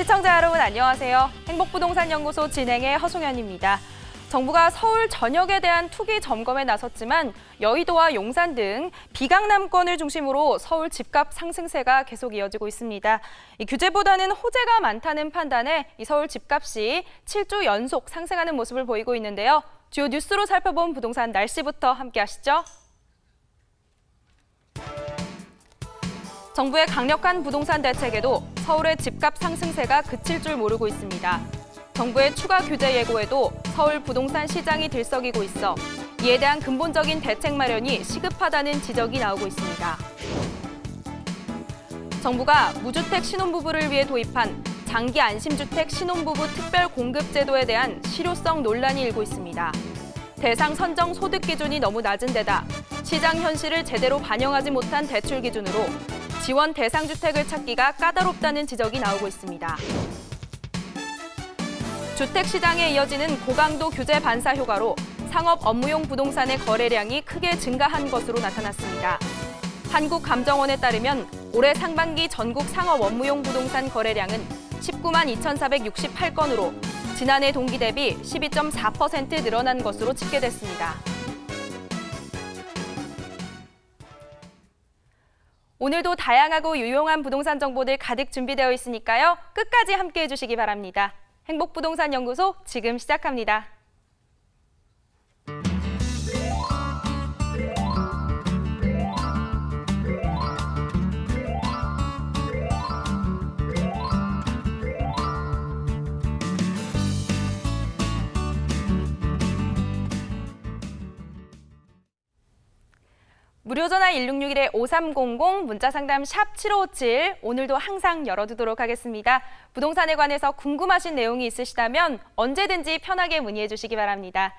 시청자 여러분 안녕하세요. 행복부동산연구소 진행의 허송현입니다. 정부가 서울 전역에 대한 투기 점검에 나섰지만 여의도와 용산 등 비강남권을 중심으로 서울 집값 상승세가 계속 이어지고 있습니다. 이 규제보다는 호재가 많다는 판단에 이 서울 집값이 7주 연속 상승하는 모습을 보이고 있는데요. 주요 뉴스로 살펴본 부동산 날씨부터 함께 하시죠. 정부의 강력한 부동산 대책에도 서울의 집값 상승세가 그칠 줄 모르고 있습니다. 정부의 추가 규제 예고에도 서울 부동산 시장이 들썩이고 있어 이에 대한 근본적인 대책 마련이 시급하다는 지적이 나오고 있습니다. 정부가 무주택 신혼부부를 위해 도입한 장기 안심주택 신혼부부 특별공급제도에 대한 실효성 논란이 일고 있습니다. 대상 선정 소득 기준이 너무 낮은 데다 시장 현실을 제대로 반영하지 못한 대출 기준으로 지원 대상 주택을 찾기가 까다롭다는 지적이 나오고 있습니다. 주택 시장에 이어지는 고강도 규제 반사 효과로 상업 업무용 부동산의 거래량이 크게 증가한 것으로 나타났습니다. 한국감정원에 따르면 올해 상반기 전국 상업 업무용 부동산 거래량은 19만 2,468건으로 지난해 동기 대비 12.4% 늘어난 것으로 집계됐습니다. 오늘도 다양하고 유용한 부동산 정보들 가득 준비되어 있으니까요. 끝까지 함께해 주시기 바랍니다. 행복부동산연구소 지금 시작합니다. 무료전화 1661-5300, 문자상담 샵 7557, 오늘도 항상 열어두도록 하겠습니다. 부동산에 관해서 궁금하신 내용이 있으시다면 언제든지 편하게 문의해 주시기 바랍니다.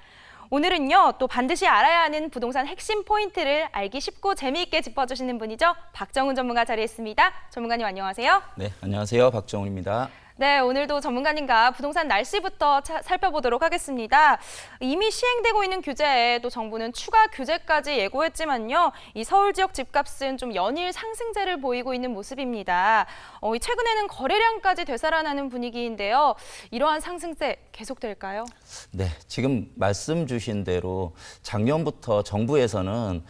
오늘은요, 또 반드시 알아야 하는 부동산 핵심 포인트를 알기 쉽고 재미있게 짚어주시는 분이죠. 박정훈 전문가 자리했습니다. 전문가님 안녕하세요. 네, 안녕하세요. 박정훈입니다. 네, 오늘도 전문가님과 부동산 날씨부터 살펴보도록 하겠습니다. 이미 시행되고 있는 규제에 또 정부는 추가 규제까지 예고했지만요. 이 서울 지역 집값은 좀 연일 상승세를 보이고 있는 모습입니다. 최근에는 거래량까지 되살아나는 분위기인데요. 이러한 상승세 계속될까요? 네, 지금 말씀 주신 대로 작년부터 정부에서는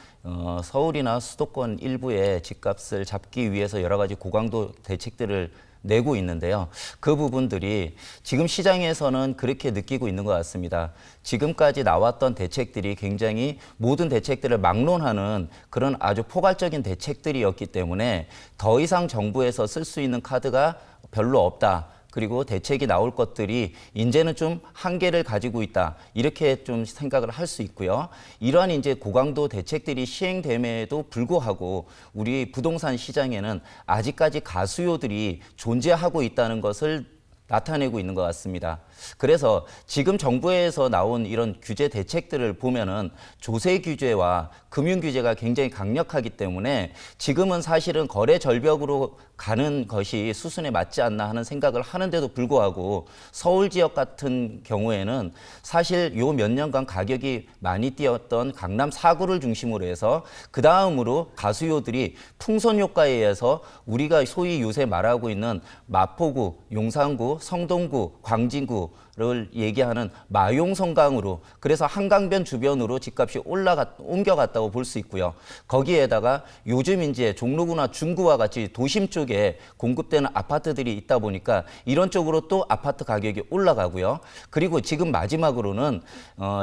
서울이나 수도권 일부의 집값을 잡기 위해서 여러 가지 고강도 대책들을 내고 있는데요. 그 부분들이 지금 시장에서는 그렇게 느끼고 있는 것 같습니다. 지금까지 나왔던 대책들이 굉장히 모든 대책들을 막론하는 그런 아주 포괄적인 대책들이었기 때문에 더 이상 정부에서 쓸 수 있는 카드가 별로 없다. 그리고 대책이 나올 것들이 이제는 좀 한계를 가지고 있다. 이렇게 좀 생각을 할 수 있고요. 이러한 이제 고강도 대책들이 시행됨에도 불구하고 우리 부동산 시장에는 아직까지 가수요들이 존재하고 있다는 것을 나타내고 있는 것 같습니다. 그래서 지금 정부에서 나온 이런 규제 대책들을 보면은 조세 규제와 금융 규제가 굉장히 강력하기 때문에 지금은 사실은 거래 절벽으로 가는 것이 수순에 맞지 않나 하는 생각을 하는데도 불구하고 서울 지역 같은 경우에는 사실 요 몇 년간 가격이 많이 뛰었던 강남 4구를 중심으로 해서 그 다음으로 가수요들이 풍선 효과에 의해서 우리가 소위 요새 말하고 있는 마포구, 용산구, 성동구, 광진구 를 얘기하는 마용성강으로 그래서 한강변 주변으로 집값이 옮겨갔다고 볼 수 있고요. 거기에다가 요즘 이제 종로구나 중구와 같이 도심 쪽에 공급되는 아파트들이 있다 보니까 이런 쪽으로 또 아파트 가격이 올라가고요. 그리고 지금 마지막으로는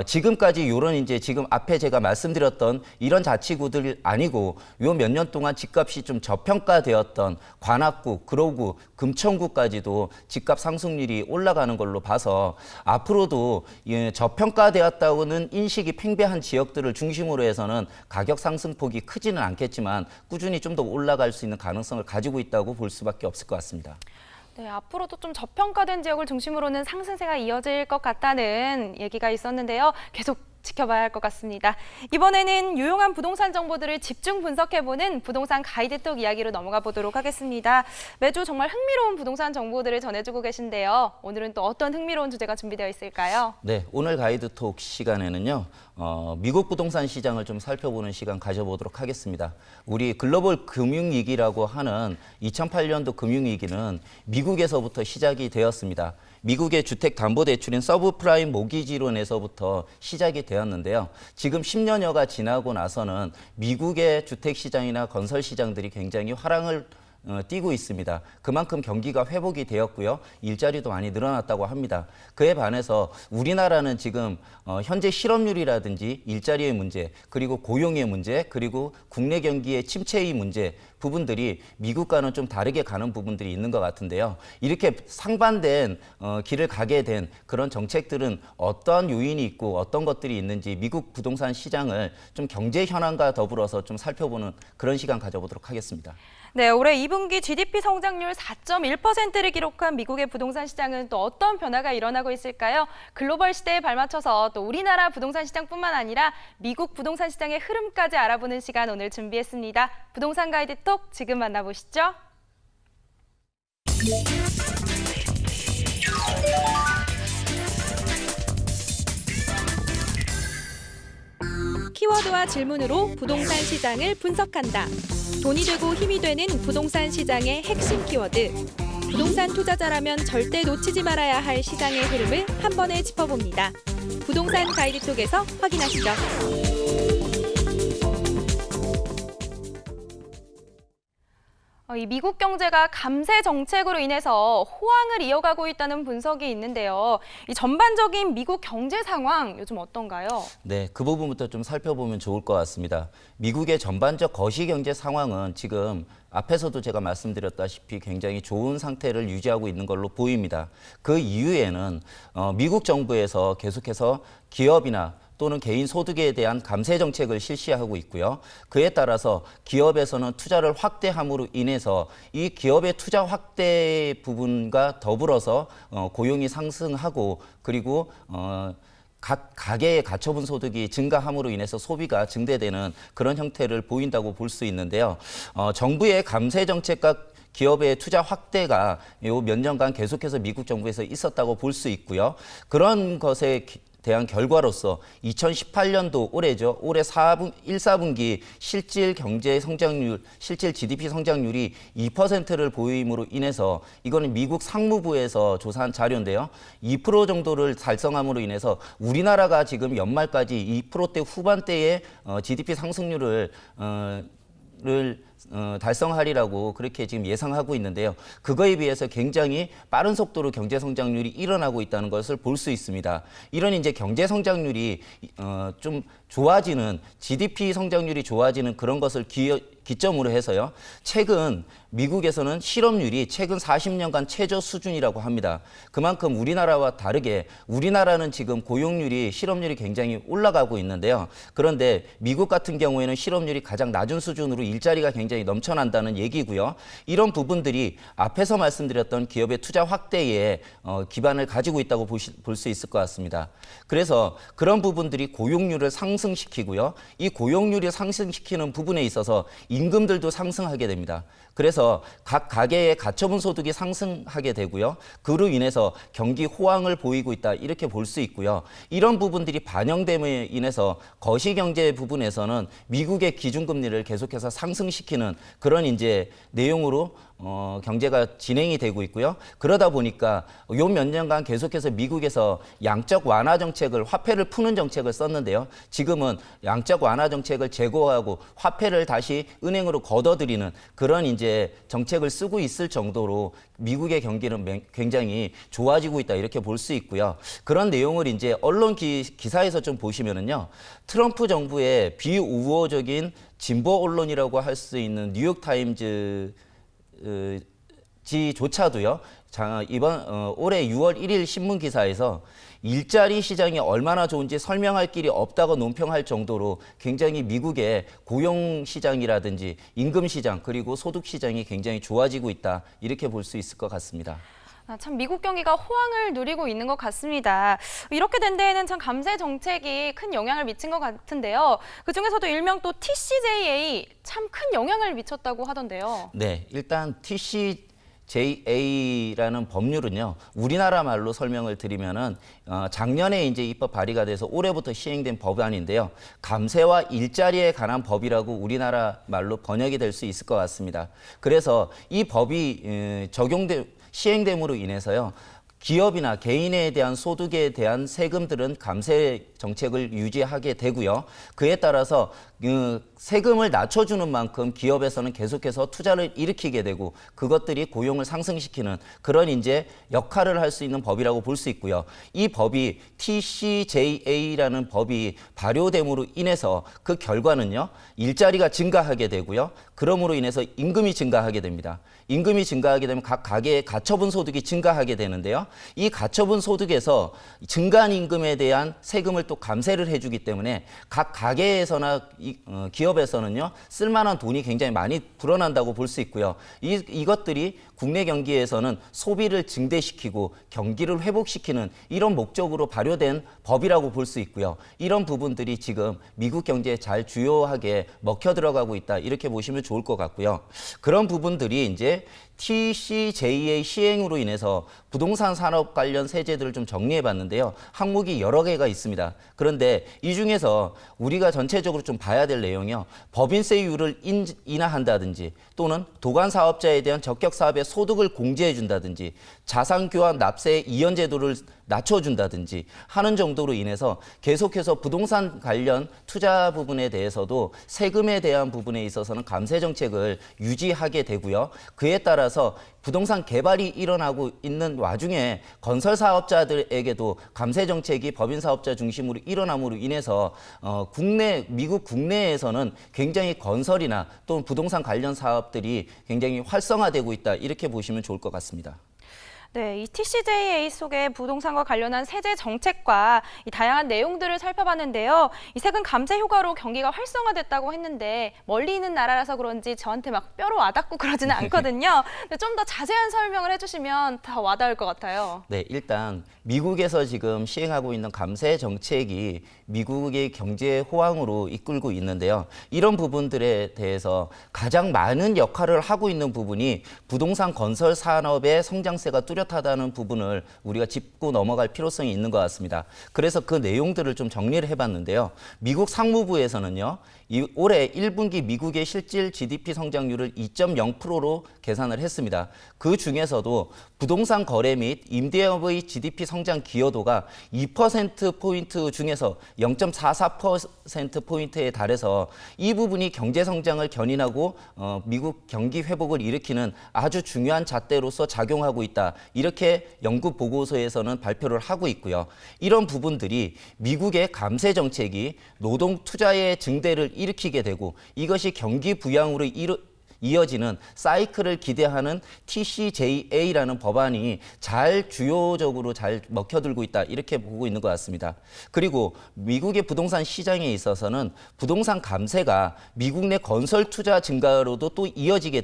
지금까지 이런 이제 지금 앞에 제가 말씀드렸던 이런 자치구들 아니고 요 몇 년 동안 집값이 좀 저평가되었던 관악구, 구로구, 금천구까지도 집값 상승률이 올라가는 걸로 봐서 앞으로도 저평가되었다고는 인식이 팽배한 지역들을 중심으로 해서는 가격 상승폭이 크지는 않겠지만 꾸준히 좀 더 올라갈 수 있는 가능성을 가지고 있다고 볼 수밖에 없을 것 같습니다. 네, 앞으로도 좀 저평가된 지역을 중심으로는 상승세가 이어질 것 같다는 얘기가 있었는데요. 계속 지켜봐야 할 것 같습니다. 이번에는 유용한 부동산 정보들을 집중 분석해보는 부동산 가이드톡 이야기로 넘어가 보도록 하겠습니다. 매주 정말 흥미로운 부동산 정보들을 전해주고 계신데요. 오늘은 또 어떤 흥미로운 주제가 준비되어 있을까요? 네, 오늘 가이드톡 시간에는요. 미국 부동산 시장을 좀 살펴보는 시간 가져보도록 하겠습니다. 우리 글로벌 금융위기라고 하는 2008년도 금융위기는 미국에서부터 시작이 되었습니다. 미국의 주택담보대출인 서브프라임 모기지론에서부터 시작이 되었는데요. 지금 10년여가 지나고 나서는 미국의 주택시장이나 건설시장들이 굉장히 화랑을 띄고 있습니다. 그만큼 경기가 회복이 되었고요. 일자리도 많이 늘어났다고 합니다. 그에 반해서 우리나라는 지금 현재 실업률이라든지 일자리의 문제, 그리고 고용의 문제, 그리고 국내 경기의 침체의 문제 부분들이 미국과는 좀 다르게 가는 부분들이 있는 것 같은데요. 이렇게 상반된 길을 가게 된 그런 정책들은 어떠한 요인이 있고 어떤 것들이 있는지 미국 부동산 시장을 좀 경제 현황과 더불어서 좀 살펴보는 그런 시간 가져보도록 하겠습니다. 네, 올해 2분기 GDP 성장률 4.1%를 기록한 미국의 부동산 시장은 또 어떤 변화가 일어나고 있을까요? 글로벌 시대에 발맞춰서 또 우리나라 부동산 시장뿐만 아니라 미국 부동산 시장의 흐름까지 알아보는 시간 오늘 준비했습니다. 부동산 가이드톡 지금 만나보시죠. 키워드와 질문으로 부동산 시장을 분석한다. 돈이 되고 힘이 되는 부동산 시장의 핵심 키워드. 부동산 투자자라면 절대 놓치지 말아야 할 시장의 흐름을 한 번에 짚어봅니다. 부동산 가이드톡에서 확인하시죠. 이 미국 경제가 감세 정책으로 인해서 호황을 이어가고 있다는 분석이 있는데요. 이 전반적인 미국 경제 상황 요즘 어떤가요? 네, 그 부분부터 좀 살펴보면 좋을 것 같습니다. 미국의 전반적 거시경제 상황은 지금 앞에서도 제가 말씀드렸다시피 굉장히 좋은 상태를 유지하고 있는 걸로 보입니다. 그 이유에는 미국 정부에서 계속해서 기업이나 또는 개인 소득에 대한 감세 정책을 실시하고 있고요. 그에 따라서 기업에서는 투자를 확대함으로 인해서 이 기업의 투자 확대 부분과 더불어서 고용이 상승하고 그리고 각 가계의 가처분 소득이 증가함으로 인해서 소비가 증대되는 그런 형태를 보인다고 볼 수 있는데요. 정부의 감세 정책과 기업의 투자 확대가 요 몇 년간 계속해서 미국 정부에서 있었다고 볼 수 있고요. 그런 것에 대한 결과로서 2018년도 올해죠. 올해 1, 4분기 실질 경제 성장률, 실질 GDP 성장률이 2%를 보임으로 인해서 이거는 미국 상무부에서 조사한 자료인데요. 2% 정도를 달성함으로 인해서 우리나라가 지금 연말까지 2%대 후반대의 GDP 상승률을 달성하리라고 그렇게 지금 예상하고 있는데요. 그거에 비해서 굉장히 빠른 속도로 경제 성장률이 일어나고 있다는 것을 볼 수 있습니다. 이런 이제 경제 성장률이 좀 좋아지는 GDP 성장률이 좋아지는 그런 것을 기점으로 해서요. 최근 미국에서는 실업률이 최근 40년간 최저 수준이라고 합니다. 그만큼 우리나라와 다르게 우리나라는 지금 고용률이 실업률이 굉장히 올라가고 있는데요. 그런데 미국 같은 경우에는 실업률이 가장 낮은 수준으로 일자리가 굉장히 넘쳐난다는 얘기고요. 이런 부분들이 앞에서 말씀드렸던 기업의 투자 확대에 기반을 가지고 있다고 볼 수 있을 것 같습니다. 그래서 그런 부분들이 고용률을 상승시키고요. 이 고용률을 상승시키는 부분에 있어서 임금들도 상승하게 됩니다. 그래서 각 가계의 가처분 소득이 상승하게 되고요. 그로 인해서 경기 호황을 보이고 있다 이렇게 볼 수 있고요. 이런 부분들이 반영됨에 인해서 거시경제 부분에서는 미국의 기준금리를 계속해서 상승시키는 그런 이제 내용으로 경제가 진행이 되고 있고요. 그러다 보니까 요 몇 년간 계속해서 미국에서 양적 완화 정책을 화폐를 푸는 정책을 썼는데요. 지금은 양적 완화 정책을 제고하고 화폐를 다시 은행으로 걷어들이는 그런 이제 정책을 쓰고 있을 정도로 미국의 경기는 굉장히 좋아지고 있다 이렇게 볼 수 있고요. 그런 내용을 이제 언론 기사에서 좀 보시면은요. 트럼프 정부의 비우호적인 진보 언론이라고 할 수 있는 뉴욕타임즈 지조차도요. 이번 올해 6월 1일 신문 기사에서 일자리 시장이 얼마나 좋은지 설명할 길이 없다고 논평할 정도로 굉장히 미국의 고용 시장이라든지 임금 시장 그리고 소득 시장이 굉장히 좋아지고 있다 이렇게 볼 수 있을 것 같습니다. 참 미국 경기가 호황을 누리고 있는 것 같습니다. 이렇게 된 데에는 참 감세 정책이 큰 영향을 미친 것 같은데요. 그중에서도 일명 또 TCJA 참 큰 영향을 미쳤다고 하던데요. 네, 일단 TCJA라는 법률은요, 우리나라 말로 설명을 드리면은 작년에 이제 입법 발의가 돼서 올해부터 시행된 법안인데요. 감세와 일자리에 관한 법이라고 우리나라 말로 번역이 될 수 있을 것 같습니다. 그래서 이 법이 시행됨으로 인해서요, 기업이나 개인에 대한 소득에 대한 세금들은 감세 정책을 유지하게 되고요. 그에 따라서 세금을 낮춰주는 만큼 기업에서는 계속해서 투자를 일으키게 되고 그것들이 고용을 상승시키는 그런 이제 역할을 할 수 있는 법이라고 볼 수 있고요. 이 법이 TCJA라는 법이 발효됨으로 인해서 그 결과는요, 일자리가 증가하게 되고요. 그러므로 인해서 임금이 증가하게 됩니다. 임금이 증가하게 되면 각 가게의 가처분 소득이 증가하게 되는데요. 이 가처분 소득에서 증가한 임금에 대한 세금을 또 감세를 해주기 때문에 각 가게에서나 기업에서는요, 쓸만한 돈이 굉장히 많이 불어난다고 볼 수 있고요. 이것들이 국내 경기에서는 소비를 증대시키고 경기를 회복시키는 이런 목적으로 발효된 법이라고 볼 수 있고요. 이런 부분들이 지금 미국 경제에 잘 주요하게 먹혀 들어가고 있다, 이렇게 보시면 좋을 것 같고요. 그런 부분들이 이제 TCJA 시행으로 인해서 부동산 산업 관련 세제들을 좀 정리해 봤는데요. 항목이 여러 개가 있습니다. 그런데 이 중에서 우리가 전체적으로 좀 봐야 될 내용이요. 법인세율을 인하한다든지 또는 도관 사업자에 대한 적격 사업의 소득을 공제해 준다든지 자산교환 납세 이연 제도를 낮춰준다든지 하는 정도로 인해서 계속해서 부동산 관련 투자 부분에 대해서도 세금에 대한 부분에 있어서는 감세 정책을 유지하게 되고요. 그에 따라서 부동산 개발이 일어나고 있는 와중에 건설 사업자들에게도 감세 정책이 법인 사업자 중심으로 일어남으로 인해서 미국 국내에서는 굉장히 건설이나 또는 부동산 관련 사업들이 굉장히 활성화되고 있다, 이렇게 보시면 좋을 것 같습니다. 네, 이 TCJA 속의 부동산과 관련한 세제 정책과 이 다양한 내용들을 살펴봤는데요. 이 세금 감세 효과로 경기가 활성화됐다고 했는데 멀리 있는 나라라서 그런지 저한테 막 뼈로 와닿고 그러지는 않거든요. 좀 더 자세한 설명을 해주시면 더 와닿을 것 같아요. 네, 일단 미국에서 지금 시행하고 있는 감세 정책이 미국의 경제 호황으로 이끌고 있는데요. 이런 부분들에 대해서 가장 많은 역할을 하고 있는 부분이 부동산 건설 산업의 성장세가 뚜렷하다는 부분을 우리가 짚고 넘어갈 필요성이 있는 것 같습니다. 그래서 그 내용들을 좀 정리를 해봤는데요. 미국 상무부에서는요, 올해 1분기 미국의 실질 GDP 성장률을 2.0%로 계산을 했습니다. 그 중에서도 부동산 거래 및 임대업의 GDP 성장 기여도가 2%포인트 중에서 0.44%포인트에 달해서 이 부분이 경제 성장을 견인하고 미국 경기 회복을 일으키는 아주 중요한 잣대로서 작용하고 있다, 이렇게 연구 보고서에서는 발표를 하고 있고요. 이런 부분들이 미국의 감세 정책이 노동 투자의 증대를 일으키게 되고 이것이 경기 부양으로 이어지는 사이클을 기대하는 TCJA라는 법안이 주요적으로 잘 먹혀들고 있다, 이렇게 보고 있는 것 같습니다. 그리고 미국의 부동산 시장에 있어서는 부동산 감세가 미국 내 건설 투자 증가로도 또 이어지게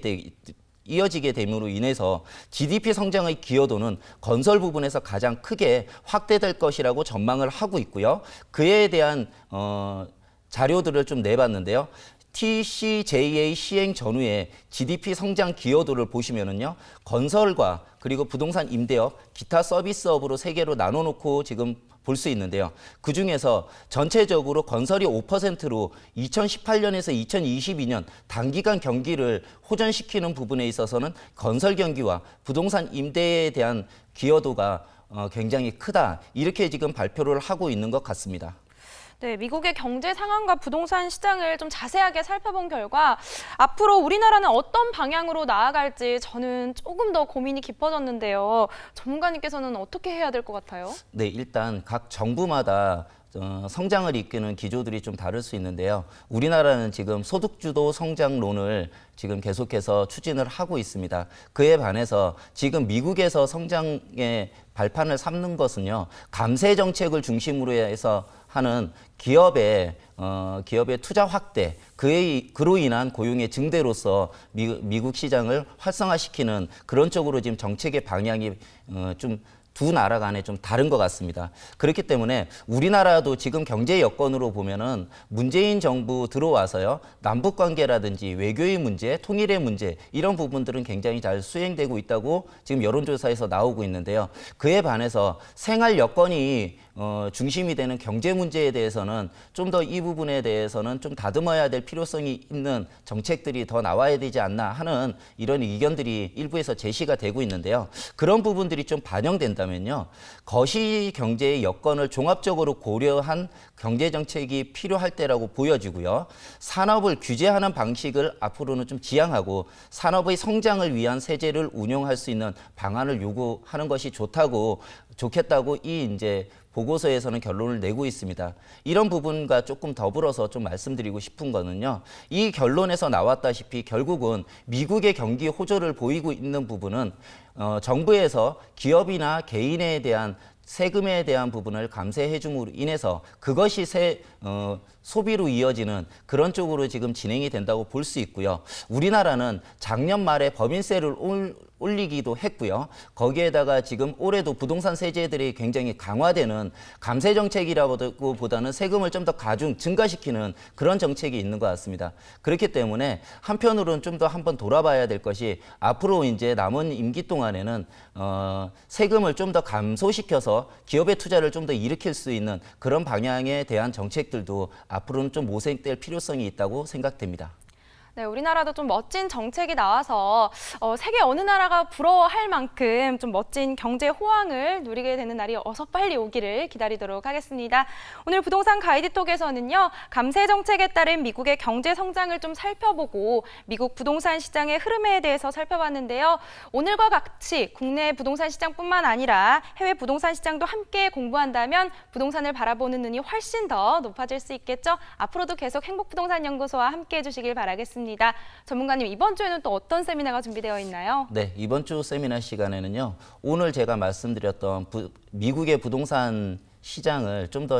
됨으로 인해서 GDP 성장의 기여도는 건설 부분에서 가장 크게 확대될 것이라고 전망을 하고 있고요. 그에 대한 자료들을 좀 내봤는데요. TCJA 시행 전후에 GDP 성장 기여도를 보시면은요, 건설과 그리고 부동산 임대업, 기타 서비스업으로 세 개로 나눠놓고 지금 볼 수 있는데요. 그 중에서 전체적으로 건설이 5%로 2018년에서 2022년 단기간 경기를 호전시키는 부분에 있어서는 건설 경기와 부동산 임대에 대한 기여도가 굉장히 크다, 이렇게 지금 발표를 하고 있는 것 같습니다. 네, 미국의 경제 상황과 부동산 시장을 좀 자세하게 살펴본 결과 앞으로 우리나라는 어떤 방향으로 나아갈지 저는 조금 더 고민이 깊어졌는데요. 전문가님께서는 어떻게 해야 될 것 같아요? 네, 일단 각 정부마다 성장을 이끄는 기조들이 좀 다를 수 있는데요. 우리나라는 지금 소득주도 성장론을 지금 계속해서 추진을 하고 있습니다. 그에 반해서 지금 미국에서 성장의 발판을 삼는 것은요, 감세 정책을 중심으로 해서 하는 기업의 투자 확대, 그로 인한 고용의 증대로서 미국 시장을 활성화시키는 그런 쪽으로 지금 정책의 방향이 좀 두 나라 간에 좀 다른 것 같습니다. 그렇기 때문에 우리나라도 지금 경제 여건으로 보면은 문재인 정부 들어와서요, 남북 관계라든지 외교의 문제, 통일의 문제 이런 부분들은 굉장히 잘 수행되고 있다고 지금 여론조사에서 나오고 있는데요. 그에 반해서 생활 여건이 중심이 되는 경제 문제에 대해서는 좀 더 이 부분에 대해서는 좀 다듬어야 될 필요성이 있는 정책들이 더 나와야 되지 않나 하는 이런 의견들이 일부에서 제시가 되고 있는데요. 그런 부분들이 좀 반영된다면요, 거시 경제의 여건을 종합적으로 고려한 경제 정책이 필요할 때라고 보여지고요. 산업을 규제하는 방식을 앞으로는 좀 지양하고 산업의 성장을 위한 세제를 운용할 수 있는 방안을 요구하는 것이 좋겠다고 이제 보고서에서는 결론을 내고 있습니다. 이런 부분과 조금 더불어서 좀 말씀드리고 싶은 거는요, 이 결론에서 나왔다시피 결국은 미국의 경기 호조를 보이고 있는 부분은 정부에서 기업이나 개인에 대한 세금에 대한 부분을 감세해 줌으로 인해서 그것이 소비로 이어지는 그런 쪽으로 지금 진행이 된다고 볼 수 있고요. 우리나라는 작년 말에 법인세를 올리기도 했고요. 거기에다가 지금 올해도 부동산 세제들이 굉장히 강화되는 감세 정책이라기보다는 세금을 좀 더 증가시키는 그런 정책이 있는 것 같습니다. 그렇기 때문에 한편으로는 좀 더 한번 돌아봐야 될 것이, 앞으로 이제 남은 임기 동안에는 세금을 좀 더 감소시켜서 기업의 투자를 좀 더 일으킬 수 있는 그런 방향에 대한 정책들도 앞으로는 좀 모색될 필요성이 있다고 생각됩니다. 네, 우리나라도 좀 멋진 정책이 나와서 세계 어느 나라가 부러워할 만큼 좀 멋진 경제 호황을 누리게 되는 날이 어서 빨리 오기를 기다리도록 하겠습니다. 오늘 부동산 가이드톡에서는요, 감세 정책에 따른 미국의 경제 성장을 좀 살펴보고 미국 부동산 시장의 흐름에 대해서 살펴봤는데요. 오늘과 같이 국내 부동산 시장뿐만 아니라 해외 부동산 시장도 함께 공부한다면 부동산을 바라보는 눈이 훨씬 더 높아질 수 있겠죠. 앞으로도 계속 행복부동산연구소와 함께 해주시길 바라겠습니다. 전문가님, 이번 주에는 또 어떤 세미나가 준비되어 있나요? 네, 이번 주 세미나 시간에는요, 오늘 제가 말씀드렸던 미국의 부동산 시장을 좀 더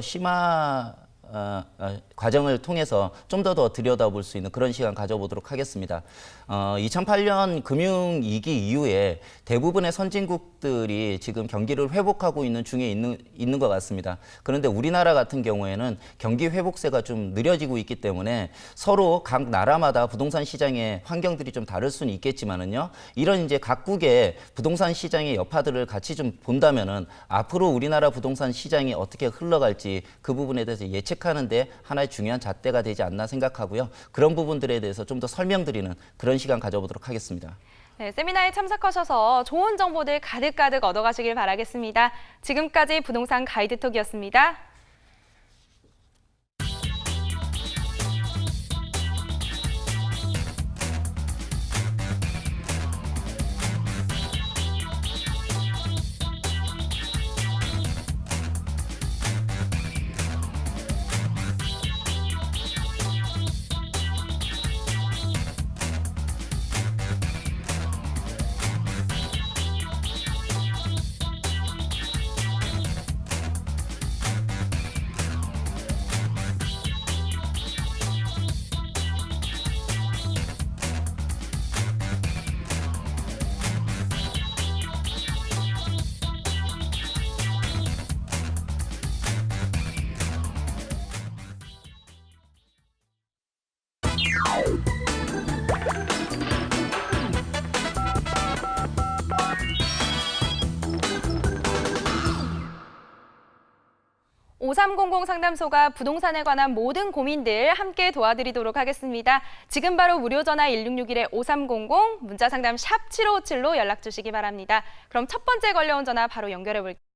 과정을 통해서 좀 더 들여다볼 수 있는 그런 시간 가져보도록 하겠습니다. 2008년 금융위기 이후에 대부분의 선진국들이 지금 경기를 회복하고 있는 중에 있는 것 같습니다. 그런데 우리나라 같은 경우에는 경기 회복세가 좀 느려지고 있기 때문에 서로 각 나라마다 부동산 시장의 환경들이 좀 다를 수는 있겠지만은요, 이런 이제 각국의 부동산 시장의 여파들을 같이 좀 본다면은 앞으로 우리나라 부동산 시장이 어떻게 흘러갈지 그 부분에 대해서 예측하는데 하나의 중요한 잣대가 되지 않나 생각하고요. 그런 부분들에 대해서 좀 더 설명드리는 그런 시간 가져보도록 하겠습니다. 네, 세미나에 참석하셔서 좋은 정보들 가득가득 얻어가시길 바라겠습니다. 지금까지 부동산 가이드톡이었습니다. (5300) 상담소가 부동산에 관한 모든 고민들 함께 도와드리도록 하겠습니다. 지금 바로 무료 전화 1661-5300, 문자 상담 샵 7557로 연락 주시기 바랍니다. 그럼 첫 번째 걸려온 전화 바로 연결해 볼게요.